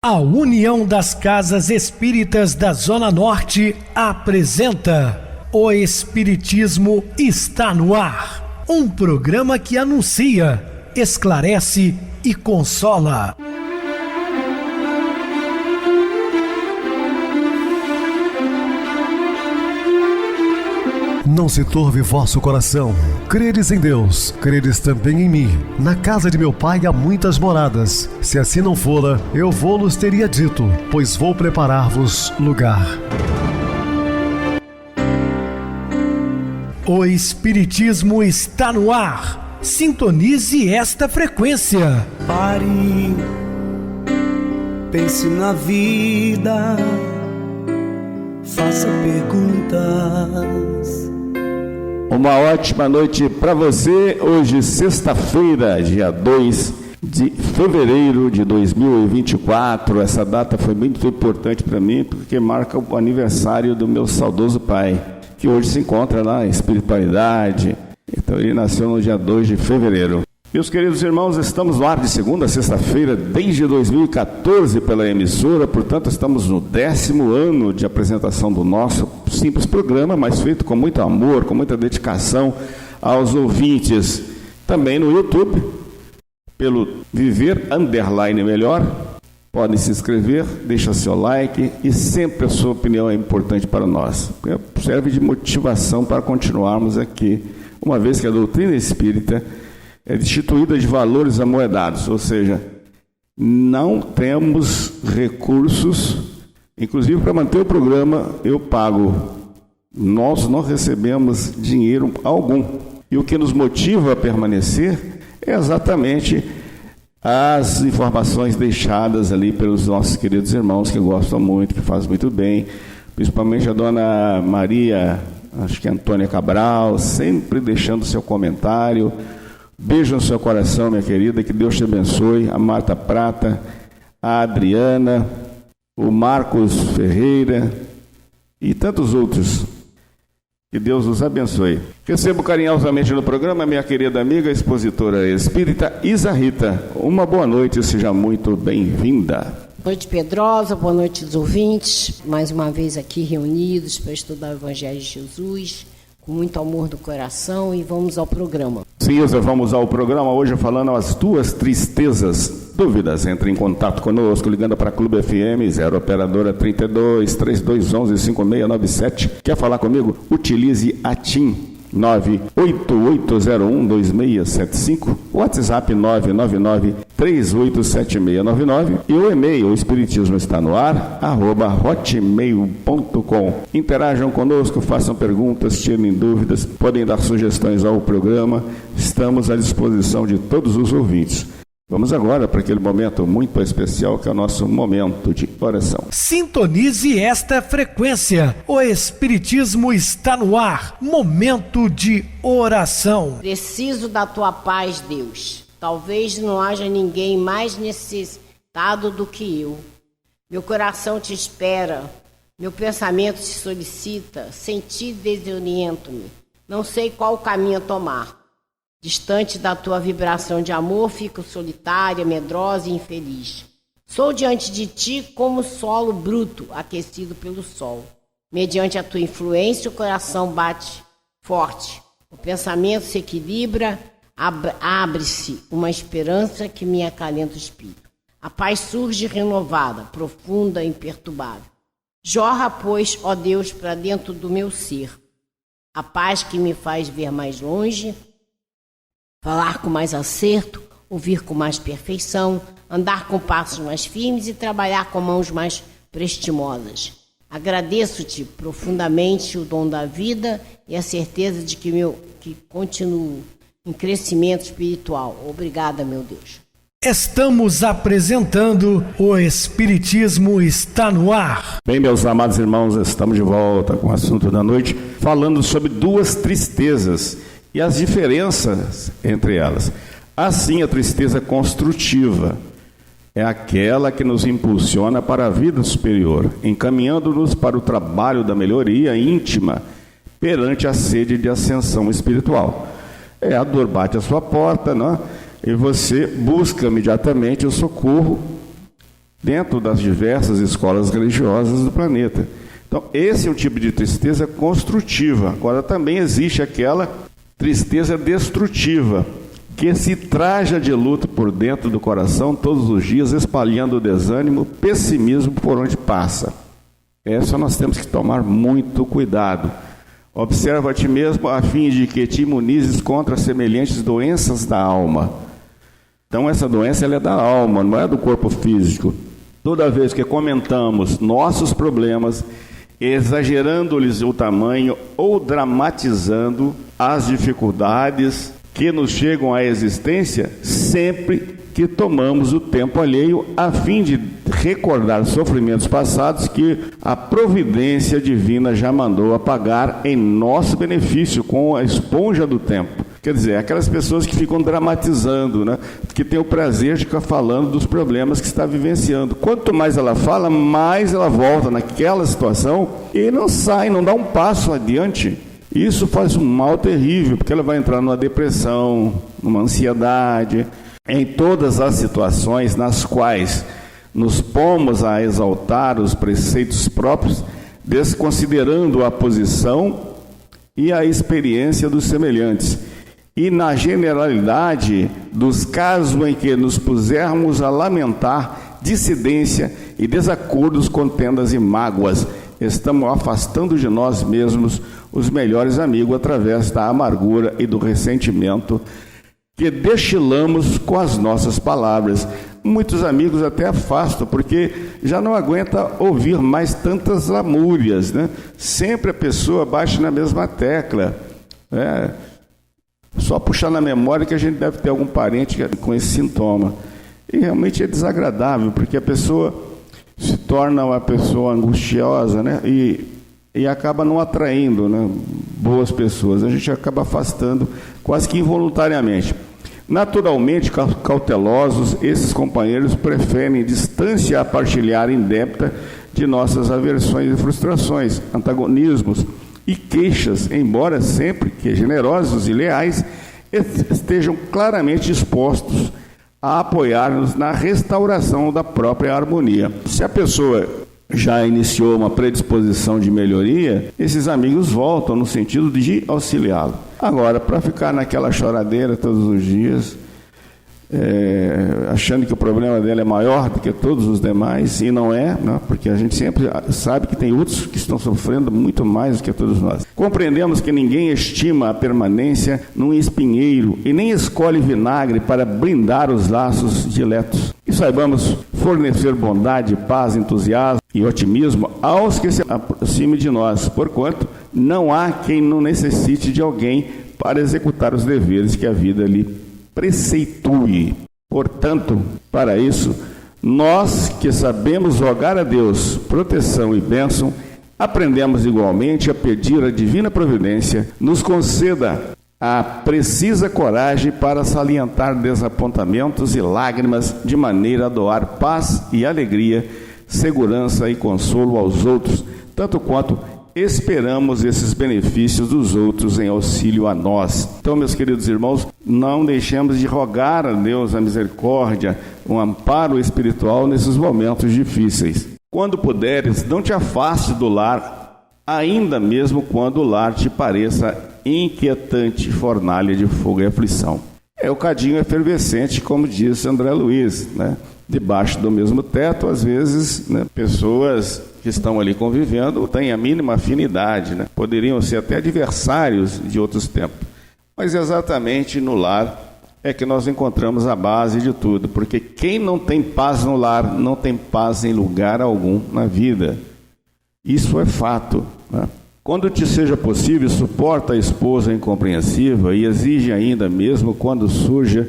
A União das Casas Espíritas da Zona Norte apresenta O Espiritismo está no ar, um programa que anuncia, esclarece e consola. Não se turve vosso coração. Credes em Deus, credes também em mim. Na casa de meu pai há muitas moradas. Se assim não fora, eu vou-los teria dito, pois vou preparar-vos lugar. O Espiritismo está no ar. Sintonize esta frequência. Pare, pense na vida, faça perguntas. Uma ótima noite para você. Hoje, sexta-feira, dia 2 de fevereiro de 2024. Essa data foi muito importante para mim, porque marca o aniversário do meu saudoso pai, que hoje se encontra lá em espiritualidade. Então, ele nasceu no dia 2 de fevereiro. Meus queridos irmãos, estamos no ar de segunda a sexta-feira, desde 2014 pela emissora, portanto estamos no 10º ano de apresentação do nosso simples programa, mas feito com muito amor, com muita dedicação aos ouvintes. Também no YouTube, pelo Viver_Melhor, podem se inscrever, deixa seu like e sempre a sua opinião é importante para nós. Serve de motivação para continuarmos aqui, uma vez que a doutrina espírita é destituída de valores amoedados, ou seja, não temos recursos, inclusive para manter o programa eu pago, nós não recebemos dinheiro algum. E o que nos motiva a permanecer é exatamente as informações deixadas ali pelos nossos queridos irmãos que gostam muito, que fazem muito bem, principalmente a dona Maria, acho que Antônia Cabral, sempre deixando seu comentário. Beijo no seu coração, minha querida, que Deus te abençoe. A Marta Prata, a Adriana, o Marcos Ferreira e tantos outros. Que Deus os abençoe. Recebo carinhosamente no programa a minha querida amiga, expositora espírita Isa Rita. Uma boa noite, seja muito bem-vinda. Boa noite, Pedrosa, boa noite aos ouvintes. Mais uma vez aqui reunidos para estudar o Evangelho de Jesus, com muito amor no coração, e vamos ao programa. Sim, Isa, vamos ao programa hoje falando as duas tristezas. Dúvidas, entre em contato conosco, ligando para Clube FM, 0 operadora 32 3211 5697. Quer falar comigo? Utilize a TIM 988012675, WhatsApp 999387699 e o e-mail, o espiritismo está no ar, @hotmail.com. Interajam conosco, façam perguntas, tirem dúvidas, podem dar sugestões ao programa, estamos à disposição de todos os ouvintes. Vamos agora para aquele momento muito especial que é o nosso momento de oração. Sintonize esta frequência. O Espiritismo está no ar. Momento de oração. Preciso da tua paz, Deus. Talvez não haja ninguém mais necessitado do que eu. Meu coração te espera. Meu pensamento te solicita. Sem ti desoriento-me. Não sei qual caminho tomar. Distante da tua vibração de amor, fico solitária, medrosa e infeliz. Sou diante de ti como solo bruto, aquecido pelo sol. Mediante a tua influência, o coração bate forte. O pensamento se equilibra, abre-se uma esperança que me acalenta o espírito. A paz surge renovada, profunda e imperturbável. Jorra, pois, ó Deus, para dentro do meu ser. A paz que me faz ver mais longe, falar com mais acerto, ouvir com mais perfeição, andar com passos mais firmes e trabalhar com mãos mais prestimosas. Agradeço-te profundamente o dom da vida e a certeza de que continuo em crescimento espiritual. Obrigada, meu Deus. Estamos apresentando O Espiritismo está no ar. Bem, meus amados irmãos, estamos de volta com o assunto da noite, falando sobre duas tristezas e as diferenças entre elas. Assim, a tristeza construtiva é aquela que nos impulsiona para a vida superior, encaminhando-nos para o trabalho da melhoria íntima perante a sede de ascensão espiritual. A dor bate à sua porta, não é? E você busca imediatamente o socorro dentro das diversas escolas religiosas do planeta. Então, esse é um tipo de tristeza construtiva. Agora, também existe aquela tristeza destrutiva, que se traja de luto por dentro do coração todos os dias, espalhando desânimo, pessimismo por onde passa. Essa nós temos que tomar muito cuidado. Observa a ti mesmo a fim de que te imunizes contra semelhantes doenças da alma. Então essa doença ela é da alma, não é do corpo físico. Toda vez que comentamos nossos problemas, exagerando-lhes o tamanho ou dramatizando as dificuldades que nos chegam à existência, sempre que tomamos o tempo alheio a fim de recordar sofrimentos passados que a providência divina já mandou apagar em nosso benefício com a esponja do tempo. Quer dizer, aquelas pessoas que ficam dramatizando, né? Que tem o prazer de ficar falando dos problemas que está vivenciando. Quanto mais ela fala, mais ela volta naquela situação e não sai, não dá um passo adiante. Isso faz um mal terrível, porque ela vai entrar numa depressão, numa ansiedade. Em todas as situações nas quais nos pomos a exaltar os preceitos próprios, desconsiderando a posição e a experiência dos semelhantes, e na generalidade dos casos em que nos pusermos a lamentar dissidência e desacordos, contendas e mágoas, estamos afastando de nós mesmos os melhores amigos através da amargura e do ressentimento que destilamos com as nossas palavras. Muitos amigos até afastam, porque já não aguenta ouvir mais tantas lamúrias, né? Sempre a pessoa bate na mesma tecla. Só puxar na memória que a gente deve ter algum parente com esse sintoma. E realmente é desagradável, porque a pessoa se torna uma pessoa angustiosa, né? E acaba não atraindo, né, boas pessoas. A gente acaba afastando quase que involuntariamente. Naturalmente, cautelosos, esses companheiros preferem distância a partilhar indébita de nossas aversões e frustrações, antagonismos e queixas, embora sempre que generosos e leais estejam claramente dispostos a apoiar-nos na restauração da própria harmonia. Se a pessoa já iniciou uma predisposição de melhoria, esses amigos voltam no sentido de auxiliá-lo. Agora, para ficar naquela choradeira todos os dias, achando que o problema dela é maior do que todos os demais, e não é, né? Porque a gente sempre sabe que tem outros que estão sofrendo muito mais do que todos nós. Compreendemos que ninguém estima a permanência num espinheiro e nem escolhe vinagre para blindar os laços diletos. E saibamos fornecer bondade, paz, entusiasmo e otimismo aos que se aproximem de nós, porquanto não há quem não necessite de alguém para executar os deveres que a vida lhe preceitue. Portanto, para isso, nós que sabemos rogar a Deus proteção e bênção, aprendemos igualmente a pedir a divina providência nos conceda a precisa coragem para salientar desapontamentos e lágrimas, de maneira a doar paz e alegria, segurança e consolo aos outros, tanto quanto esperamos esses benefícios dos outros em auxílio a nós. Então, meus queridos irmãos, não deixemos de rogar a Deus a misericórdia, um amparo espiritual nesses momentos difíceis. Quando puderes, não te afastes do lar, ainda mesmo quando o lar te pareça inquietante fornalha de fogo e aflição. É o cadinho efervescente, como disse André Luiz, né? Debaixo do mesmo teto, às vezes, né, pessoas que estão ali convivendo têm a mínima afinidade, né? Poderiam ser até adversários de outros tempos. Mas exatamente no lar é que nós encontramos a base de tudo, porque quem não tem paz no lar não tem paz em lugar algum na vida. Isso é fato, né? Quando te seja possível, suporta a esposa incompreensiva e exige ainda mesmo quando surja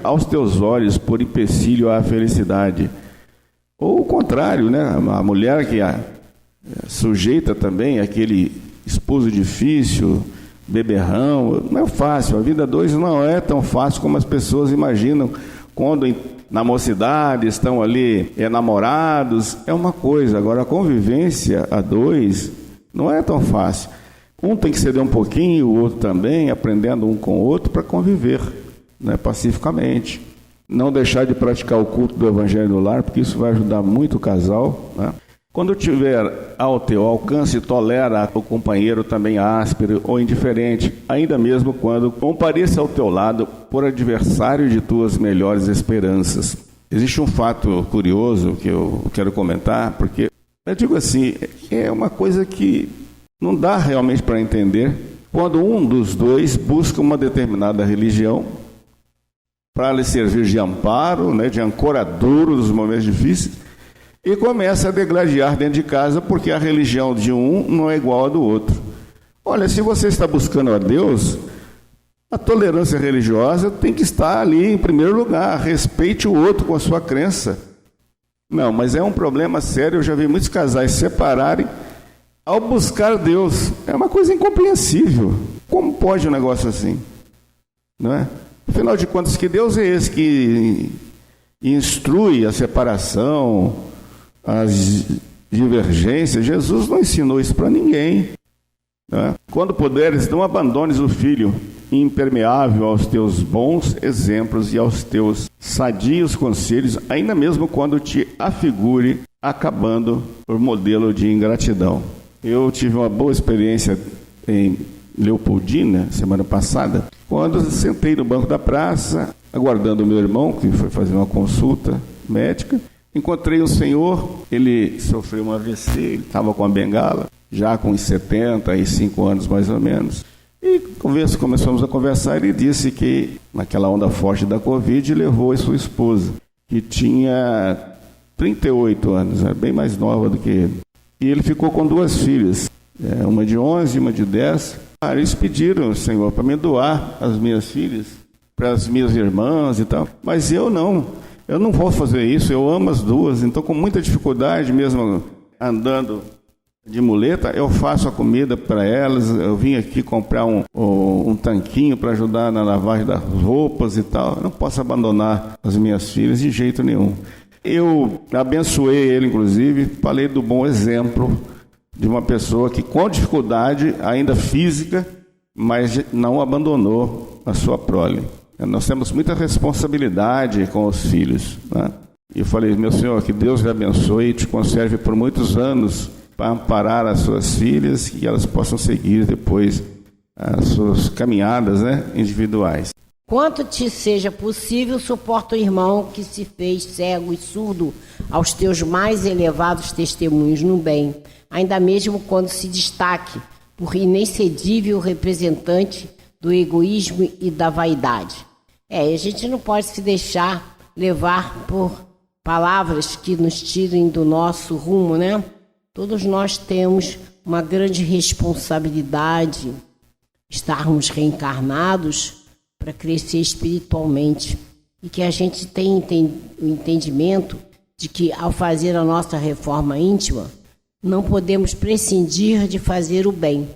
aos teus olhos por empecilho à felicidade. Ou o contrário, né? A mulher que sujeita também aquele esposo difícil, beberrão, não é fácil. A vida a dois não é tão fácil como as pessoas imaginam. Quando na mocidade estão ali namorados, é uma coisa. Agora, a convivência a dois não é tão fácil. Um tem que ceder um pouquinho, o outro também, aprendendo um com o outro para conviver, né, pacificamente. não deixar de praticar o culto do Evangelho no lar, porque isso vai ajudar muito o casal, né? Quando tiver ao teu alcance, tolera o companheiro também áspero ou indiferente, ainda mesmo quando compareça ao teu lado por adversário de tuas melhores esperanças. Existe um fato curioso que eu quero comentar, porque eu digo assim, é uma coisa que não dá realmente para entender. Quando um dos dois busca uma determinada religião para lhe servir de amparo, né, de ancoradouro nos momentos difíceis, e começa a degladiar dentro de casa porque a religião de um não é igual à do outro. Olha, se você está buscando a Deus, a tolerância religiosa tem que estar ali em primeiro lugar. Respeite o outro com a sua crença. Não, mas é um problema sério. Eu já vi muitos casais se separarem ao buscar Deus. É uma coisa incompreensível. Como pode um negócio assim? Não é? Afinal de contas, que Deus é esse que instrui a separação, as divergências? Jesus não ensinou isso para ninguém, né? Quando puderes, não abandones o filho impermeável aos teus bons exemplos e aos teus sadios conselhos, ainda mesmo quando te afigure acabando por modelo de ingratidão. Eu tive uma boa experiência em Leopoldina, semana passada, quando sentei no banco da praça, aguardando o meu irmão, que foi fazer uma consulta médica. Encontrei um senhor, ele sofreu um AVC, ele estava com a bengala, já com uns 75 anos mais ou menos. E começamos a conversar, ele disse que naquela onda forte da Covid levou a sua esposa, que tinha 38 anos, era bem mais nova do que ele. E ele ficou com 2 filhas, uma de 11 e uma de 10. Eles pediram, Senhor, para me doar as minhas filhas, para as minhas irmãs e tal, mas eu não vou fazer isso, eu amo as 2, então com muita dificuldade, mesmo andando de muleta, eu faço a comida para elas. Eu vim aqui comprar um tanquinho para ajudar na lavagem das roupas e tal. Eu não posso abandonar as minhas filhas de jeito nenhum. Eu abençoei ele, inclusive, falei do bom exemplo de uma pessoa que com dificuldade, ainda física, mas não abandonou a sua prole. Nós temos muita responsabilidade com os filhos, né? E eu falei, meu Senhor, que Deus lhe abençoe e te conserve por muitos anos para amparar as suas filhas e elas possam seguir depois as suas caminhadas, né, individuais. Quanto te seja possível, suporta o irmão que se fez cego e surdo aos teus mais elevados testemunhos no bem, ainda mesmo quando se destaque por inexcedível representante do egoísmo e da vaidade. A gente não pode se deixar levar por palavras que nos tirem do nosso rumo, né? Todos nós temos uma grande responsabilidade, estarmos reencarnados para crescer espiritualmente. E que a gente tem o entendimento de que, ao fazer a nossa reforma íntima, não podemos prescindir de fazer o bem.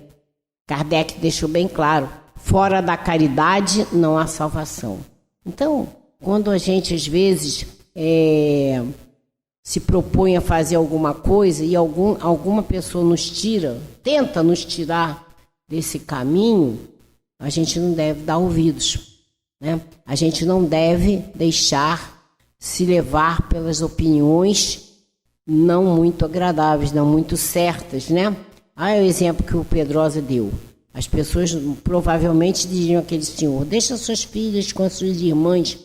Kardec deixou bem claro, fora da caridade não há salvação. Então, quando a gente às vezes se propõe a fazer alguma coisa e alguma pessoa tenta nos tirar desse caminho, a gente não deve dar ouvidos, né? A gente não deve deixar se levar pelas opiniões não muito agradáveis, não muito certas, né? É o exemplo que o Pedrosa deu. As pessoas provavelmente diriam àquele senhor, deixa suas filhas com as suas irmãs,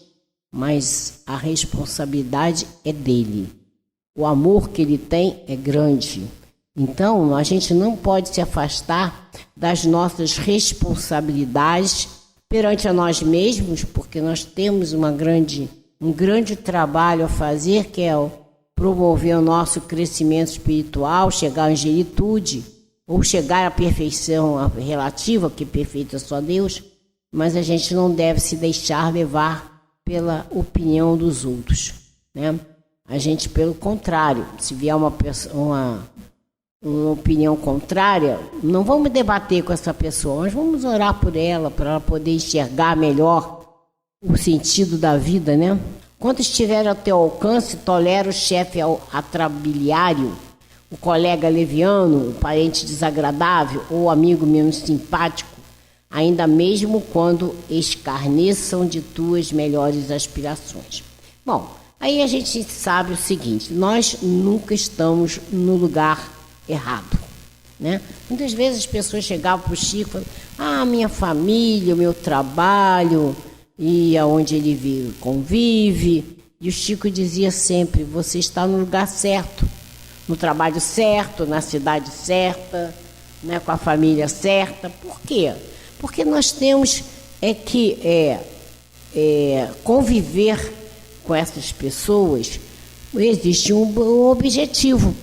mas a responsabilidade é dele. O amor que ele tem é grande. Então, a gente não pode se afastar das nossas responsabilidades perante a nós mesmos, porque nós temos um grande trabalho a fazer, que é promover o nosso crescimento espiritual, chegar à angelitude, ou chegar à perfeição relativa, que perfeito é só Deus, mas a gente não deve se deixar levar pela opinião dos outros, né? A gente, pelo contrário, se vier uma opinião contrária, não vamos debater com essa pessoa, mas vamos orar por ela, para ela poder enxergar melhor o sentido da vida, né? Quando estiver ao teu alcance, tolera o chefe atrabiliário, o colega leviano, o parente desagradável ou o amigo menos simpático, ainda mesmo quando escarneçam de tuas melhores aspirações. Bom, aí a gente sabe o seguinte: nós nunca estamos no lugar errado, né? Muitas vezes as pessoas chegavam para o Chico e falavam: minha família, o meu trabalho, e aonde ele convive. E o Chico dizia sempre: você está no lugar certo, no trabalho certo, na cidade certa, né, com a família certa. Por quê? Porque nós temos que conviver com essas pessoas. Existe um objetivo.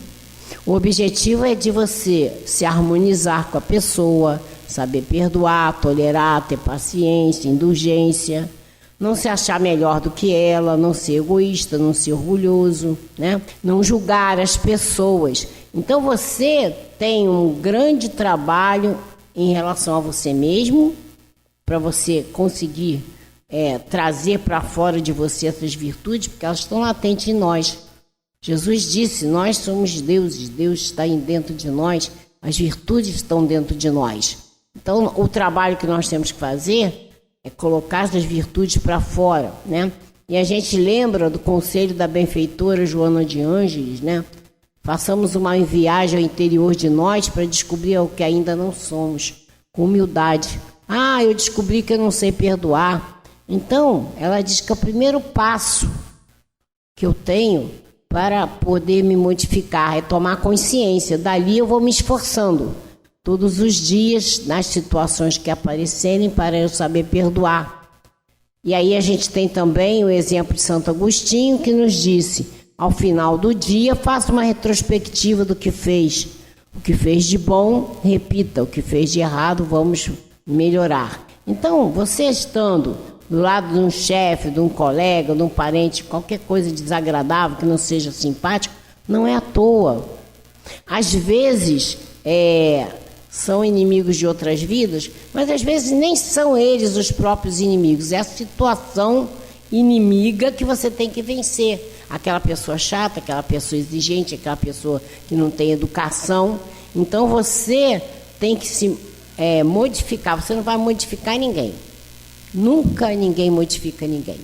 O objetivo é de você se harmonizar com a pessoa, saber perdoar, tolerar, ter paciência, indulgência, não se achar melhor do que ela, não ser egoísta, não ser orgulhoso, né? Não julgar as pessoas. Então você tem um grande trabalho em relação a você mesmo, para você conseguir trazer para fora de você essas virtudes, porque elas estão latentes em nós. Jesus disse: nós somos deuses, Deus está dentro de nós, as virtudes estão dentro de nós. Então, o trabalho que nós temos que fazer é colocar essas virtudes para fora, né? E a gente lembra do conselho da benfeitora Joana de Ângeles, né? Façamos uma viagem ao interior de nós para descobrir o que ainda não somos, com humildade. Eu descobri que eu não sei perdoar. Então, ela diz que é o primeiro passo que eu tenho para poder me modificar é tomar consciência. Dali eu vou me esforçando todos os dias nas situações que aparecerem para eu saber perdoar. E aí a gente tem também o exemplo de Santo Agostinho, que nos disse: ao final do dia, faça uma retrospectiva do que fez. O que fez de bom, repita. O que fez de errado, vamos melhorar. Então, você estando do lado de um chefe, de um colega, de um parente, qualquer coisa desagradável que não seja simpático, não é à toa. Às vezes, são inimigos de outras vidas, mas às vezes nem são eles os próprios inimigos. É a situação inimiga que você tem que vencer. Aquela pessoa chata, aquela pessoa exigente, aquela pessoa que não tem educação. Então você tem que se modificar. Você não vai modificar ninguém. Nunca ninguém modifica ninguém.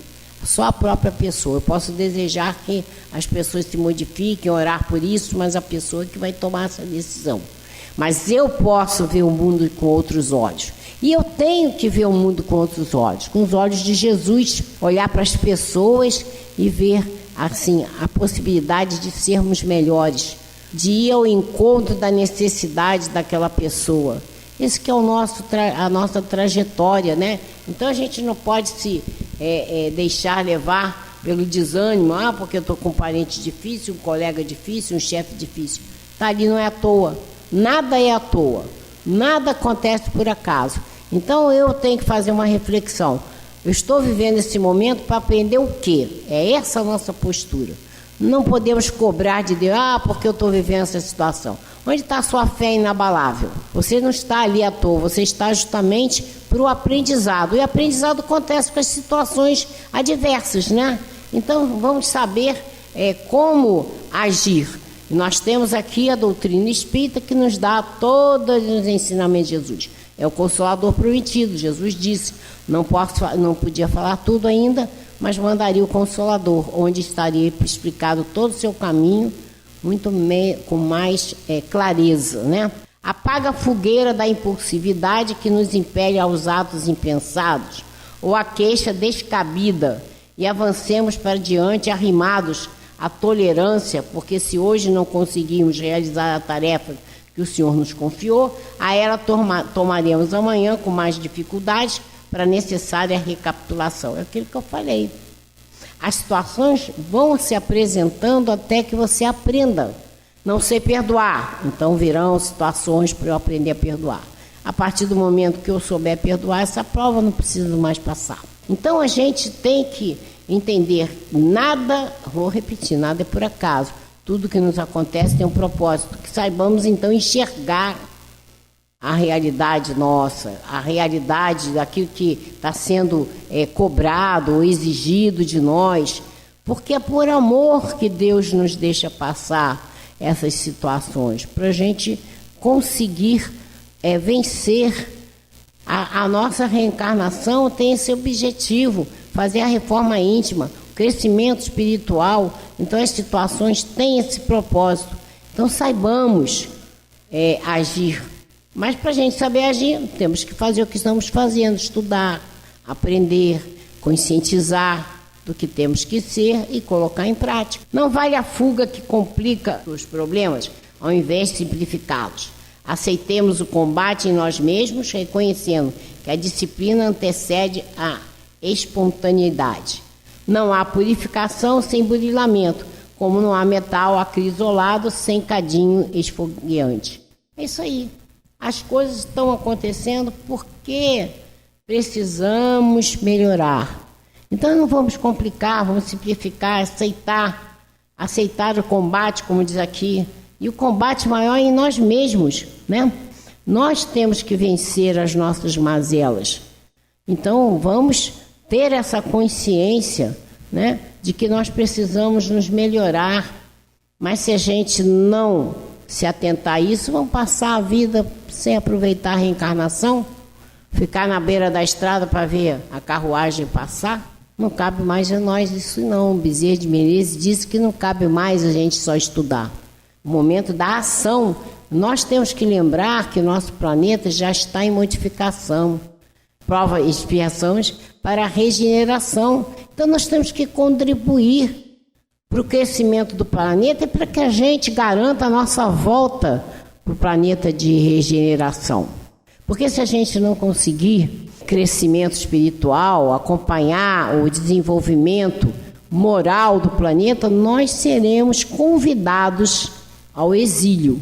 Só a própria pessoa. Eu posso desejar que as pessoas se modifiquem, orar por isso, mas a pessoa que vai tomar essa decisão. Mas eu posso ver o mundo com outros olhos. E eu tenho que ver o mundo com outros olhos, com os olhos de Jesus, olhar para as pessoas e ver assim a possibilidade de sermos melhores, de ir ao encontro da necessidade daquela pessoa. Esse que é a nossa trajetória, né? Então a gente não pode se deixar levar pelo desânimo, porque eu estou com um parente difícil, um colega difícil, um chefe difícil. Está ali, não é à toa. Nada é à toa. Nada acontece por acaso. Então eu tenho que fazer uma reflexão. Eu estou vivendo esse momento para aprender o quê? É essa a nossa postura. Não podemos cobrar de Deus, porque eu estou vivendo essa situação. Onde está a sua fé inabalável? Você não está ali à toa, você está justamente para o aprendizado. E o aprendizado acontece com as situações adversas, né? Então vamos saber como agir. Nós temos aqui a doutrina espírita que nos dá todos os ensinamentos de Jesus. É o Consolador prometido. Jesus disse: não podia falar tudo ainda, mas mandaria o Consolador, onde estaria explicado todo o seu caminho, com mais clareza, né? Apaga a fogueira da impulsividade que nos impele aos atos impensados, ou a queixa descabida, e avancemos para diante arrimados à tolerância, porque se hoje não conseguimos realizar a tarefa que o Senhor nos confiou, a ela tomaremos amanhã com mais dificuldades para a necessária recapitulação. É aquilo que eu falei. As situações vão se apresentando até que você aprenda. Não sei perdoar, então virão situações para eu aprender a perdoar. A partir do momento que eu souber perdoar, essa prova não precisa mais passar. Então a gente tem que entender, vou repetir, nada é por acaso. Tudo que nos acontece tem um propósito, que saibamos então enxergar a realidade nossa, a realidade daquilo que está sendo cobrado ou exigido de nós, porque é por amor que Deus nos deixa passar essas situações, para a gente conseguir vencer A nossa reencarnação tem esse objetivo, fazer a reforma íntima, o crescimento espiritual. Então as situações têm esse propósito. Então saibamos agir. Mas para a gente saber agir, temos que fazer o que estamos fazendo, estudar, aprender, conscientizar do que temos que ser e colocar em prática. Não vale a fuga que complica os problemas, ao invés de simplificá-los. Aceitemos o combate em nós mesmos, reconhecendo que a disciplina antecede a espontaneidade. Não há purificação sem burilamento, como não há metal acrisolado sem cadinho esfogueante. É isso aí. As coisas estão acontecendo porque precisamos melhorar. Então não vamos complicar, vamos simplificar, aceitar o combate, como diz aqui. E o combate maior é em nós mesmos, né? Nós temos que vencer as nossas mazelas. Então vamos ter essa consciência, né, de que nós precisamos nos melhorar. Mas se a gente não se atentar a isso, vamos passar a vida sem aproveitar a reencarnação, ficar na beira da estrada para ver a carruagem passar. Não cabe mais a nós isso não. Bezerra de Menezes disse que não cabe mais a gente só estudar. O momento da ação, nós temos que lembrar que nosso planeta já está em modificação, prova e expiações para a regeneração. Então nós temos que contribuir para o crescimento do planeta e para que a gente garanta a nossa volta para o planeta de regeneração. Porque se a gente não conseguir crescimento espiritual, acompanhar o desenvolvimento moral do planeta, nós seremos convidados ao exílio.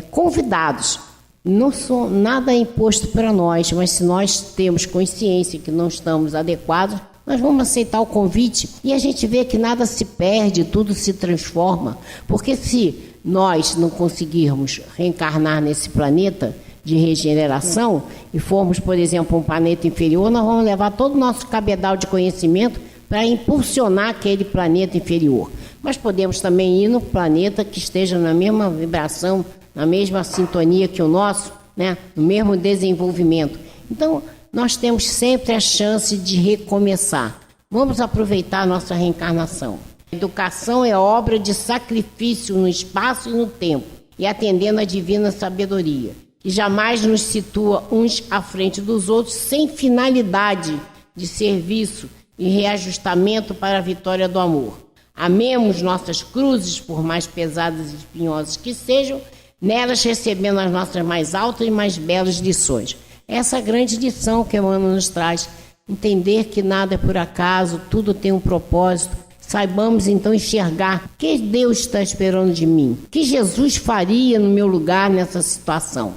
Convidados. Não são nada imposto para nós, mas se nós temos consciência que não estamos adequados, nós vamos aceitar o convite e a gente vê que nada se perde, tudo se transforma. Porque se nós não conseguirmos reencarnar nesse planeta de regeneração e formos, por exemplo, um planeta inferior, nós vamos levar todo o nosso cabedal de conhecimento para impulsionar aquele planeta inferior. Mas podemos também ir no planeta que esteja na mesma vibração, na mesma sintonia que o nosso, né? No mesmo desenvolvimento. Então, nós temos sempre a chance de recomeçar. Vamos aproveitar a nossa reencarnação. A educação é obra de sacrifício no espaço e no tempo, e atendendo à divina sabedoria, que jamais nos situa uns à frente dos outros sem finalidade de serviço e reajustamento para a vitória do amor. Amemos nossas cruzes, por mais pesadas e espinhosas que sejam, nelas recebendo as nossas mais altas e mais belas lições. Essa grande lição que Emmanuel nos traz, entender que nada é por acaso, tudo tem um propósito. Saibamos então enxergar o que Deus está esperando de mim, o que Jesus faria no meu lugar nessa situação.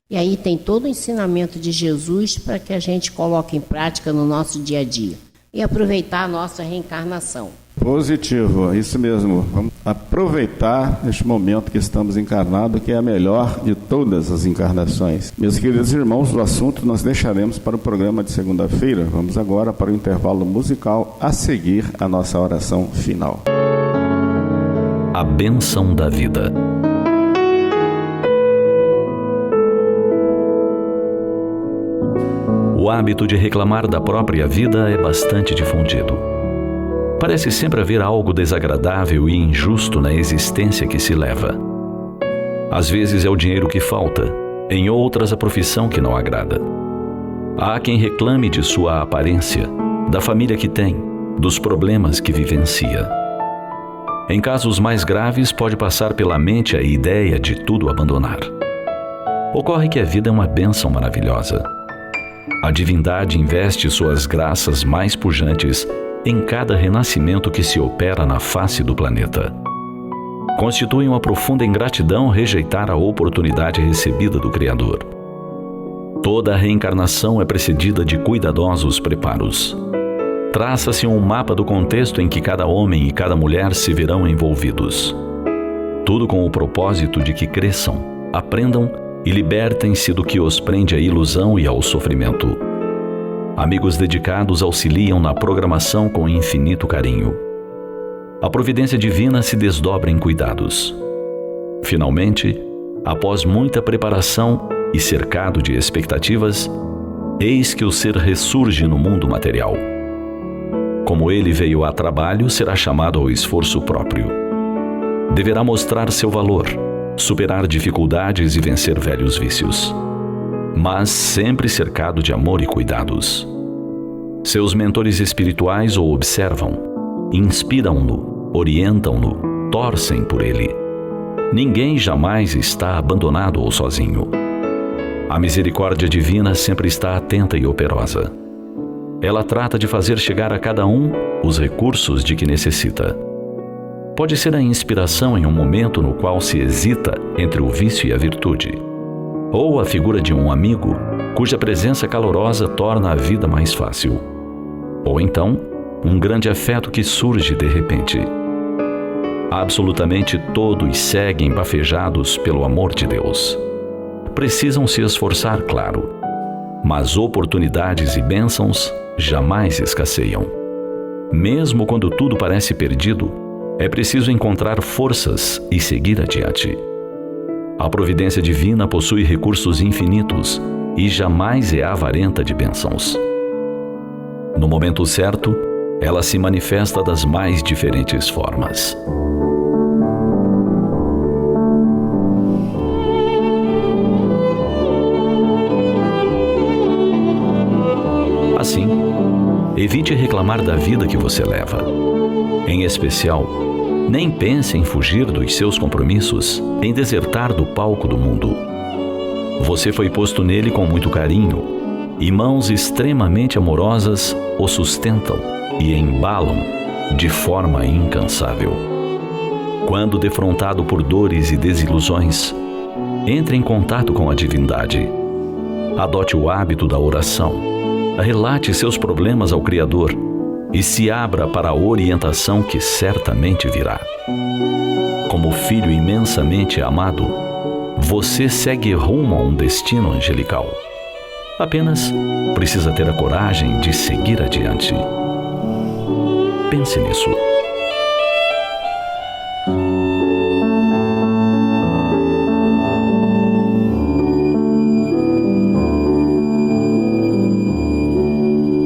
E aí tem todo o ensinamento de Jesus para que a gente coloque em prática no nosso dia a dia e aproveitar a nossa reencarnação. Positivo, isso mesmo. Vamos aproveitar este momento que estamos encarnados, que é a melhor de todas as encarnações. Meus queridos irmãos, o assunto nós deixaremos para o programa de segunda-feira. Vamos agora para o intervalo musical, a seguir a nossa oração final. A bênção da vida. O hábito de reclamar da própria vida é bastante difundido. Parece sempre haver algo desagradável e injusto na existência que se leva. Às vezes é o dinheiro que falta, em outras a profissão que não agrada. Há quem reclame de sua aparência, da família que tem, dos problemas que vivencia. Em casos mais graves pode passar pela mente a ideia de tudo abandonar. Ocorre que a vida é uma bênção maravilhosa. A divindade investe suas graças mais pujantes em cada renascimento que se opera na face do planeta. Constitui uma profunda ingratidão rejeitar a oportunidade recebida do Criador. Toda a reencarnação é precedida de cuidadosos preparos. Traça-se um mapa do contexto em que cada homem e cada mulher se verão envolvidos. Tudo com o propósito de que cresçam, aprendam e libertem-se do que os prende à ilusão e ao sofrimento. Amigos dedicados auxiliam na programação com infinito carinho. A providência divina se desdobra em cuidados. Finalmente, após muita preparação e cercado de expectativas, eis que o ser ressurge no mundo material. Como ele veio a trabalho, será chamado ao esforço próprio. Deverá mostrar seu valor, superar dificuldades e vencer velhos vícios, mas sempre cercado de amor e cuidados. Seus mentores espirituais o observam, inspiram-no, orientam-no, torcem por ele. Ninguém jamais está abandonado ou sozinho. A misericórdia divina sempre está atenta e operosa. Ela trata de fazer chegar a cada um os recursos de que necessita. Pode ser a inspiração em um momento no qual se hesita entre o vício e a virtude, ou a figura de um amigo cuja presença calorosa torna a vida mais fácil, ou então um grande afeto que surge de repente. Absolutamente todos seguem bafejados pelo amor de Deus. Precisam se esforçar, claro, mas oportunidades e bênçãos jamais escasseiam. Mesmo quando tudo parece perdido, é preciso encontrar forças e seguir adiante. A providência divina possui recursos infinitos e jamais é avarenta de bênçãos. No momento certo, ela se manifesta das mais diferentes formas. Assim, evite reclamar da vida que você leva. Em especial, nem pense em fugir dos seus compromissos, em desertar do palco do mundo. Você foi posto nele com muito carinho, e mãos extremamente amorosas o sustentam e embalam de forma incansável. Quando defrontado por dores e desilusões, entre em contato com a divindade. Adote o hábito da oração. Relate seus problemas ao Criador e se abra para a orientação que certamente virá. Como filho imensamente amado, você segue rumo a um destino angelical. Apenas precisa ter a coragem de seguir adiante. Pense nisso.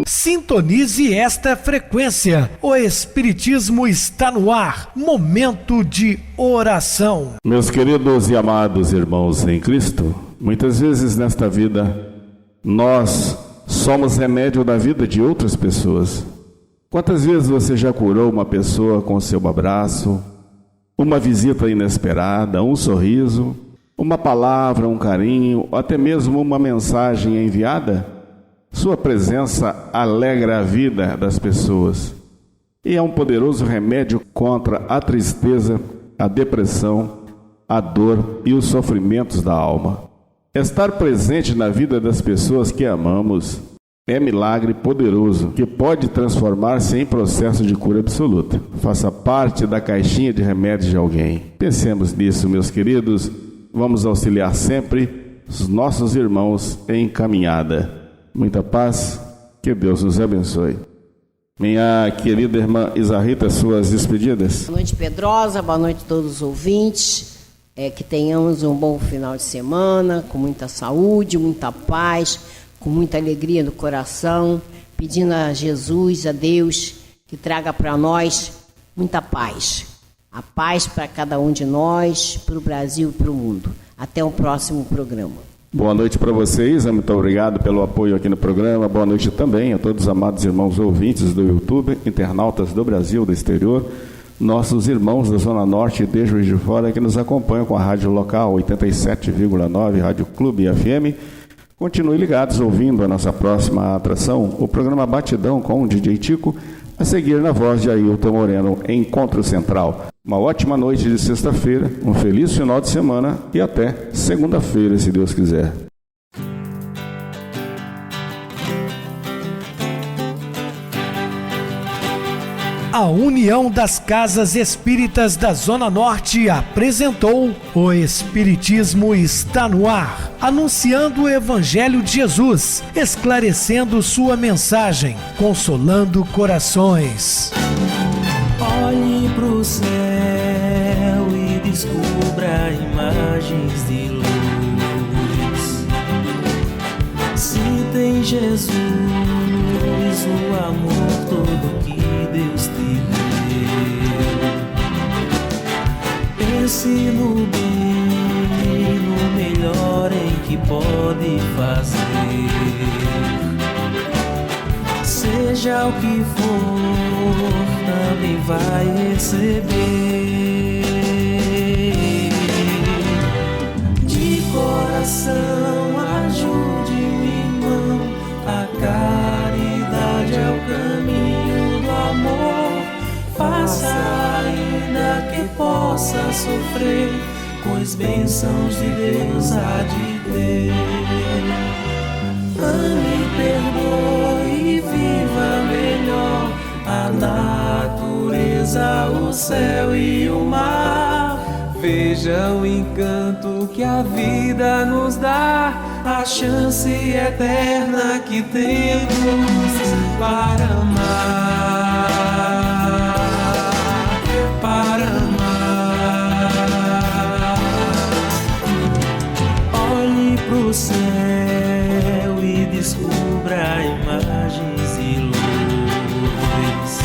Sintonize esta frequência. O Espiritismo está no ar. Momento de oração. Meus queridos e amados irmãos em Cristo, muitas vezes nesta vida nós somos remédio da vida de outras pessoas. Quantas vezes você já curou uma pessoa com seu abraço, uma visita inesperada, um sorriso, uma palavra, um carinho, ou até mesmo uma mensagem enviada? Sua presença alegra a vida das pessoas e é um poderoso remédio contra a tristeza, a depressão, a dor e os sofrimentos da alma. Estar presente na vida das pessoas que amamos é milagre poderoso que pode transformar-se em processo de cura absoluta. Faça parte da caixinha de remédios de alguém. Pensemos nisso, meus queridos. Vamos auxiliar sempre os nossos irmãos em caminhada. Muita paz, que Deus nos abençoe. Minha querida irmã Isarrita, suas despedidas. Boa noite, Pedrosa, boa noite a todos os ouvintes. Que tenhamos um bom final de semana, com muita saúde, muita paz, com muita alegria no coração, pedindo a Jesus, a Deus, que traga para nós muita paz. A paz para cada um de nós, para o Brasil e para o mundo. Até o próximo programa. Boa noite para vocês, muito obrigado pelo apoio aqui no programa. Boa noite também a todos os amados irmãos ouvintes do YouTube, internautas do Brasil, do exterior, nossos irmãos da Zona Norte e de Juiz de Fora que nos acompanham com a rádio local 87,9, Rádio Clube FM. Continue ligados ouvindo a nossa próxima atração, o programa Batidão com o DJ Tico, a seguir na voz de Ailton Moreno, Encontro Central. Uma ótima noite de sexta-feira, um feliz final de semana e até segunda-feira, se Deus quiser. A União das Casas Espíritas da Zona Norte apresentou O Espiritismo está no ar, anunciando o Evangelho de Jesus, esclarecendo sua mensagem, consolando corações. Olhe pro céu e descubra imagens de luz. Se tem Jesus o amor todo que Deus te deu. Pense no bem, no melhor em que pode fazer. Seja o que for, também vai receber. De coração, ajude o irmão. A caridade é o caminho do amor. Faça ainda que possa sofrer, pois bênçãos de Deus há de ter. Ame, perdoe e viva melhor a natureza, o céu e o mar. Veja o encanto que a vida nos dá, a chance eterna que temos para amar, para amar. Olhe pro céu e descubra imagens e luz.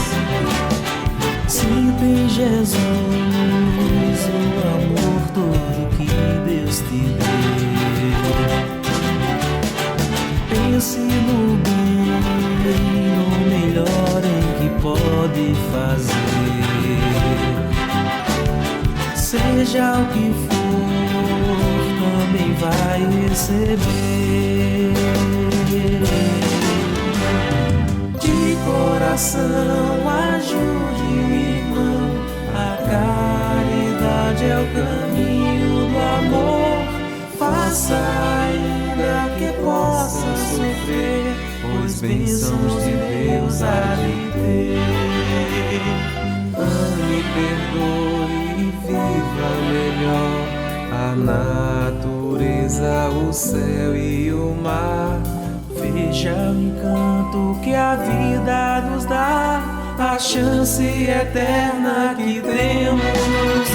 Sinta em Jesus o amor todo que Deus te deu. Pense no bem, no melhor em que pode fazer. Seja o que for, também vai receber. De coração, ajude o irmão. A caridade é o caminho do amor. Faça ainda que possa sofrer, pois bênçãos de Deus há de ter. Ame, perdoe e viva melhor a natureza, o céu e o mar. Veja o encanto que a vida nos dá, a chance eterna que temos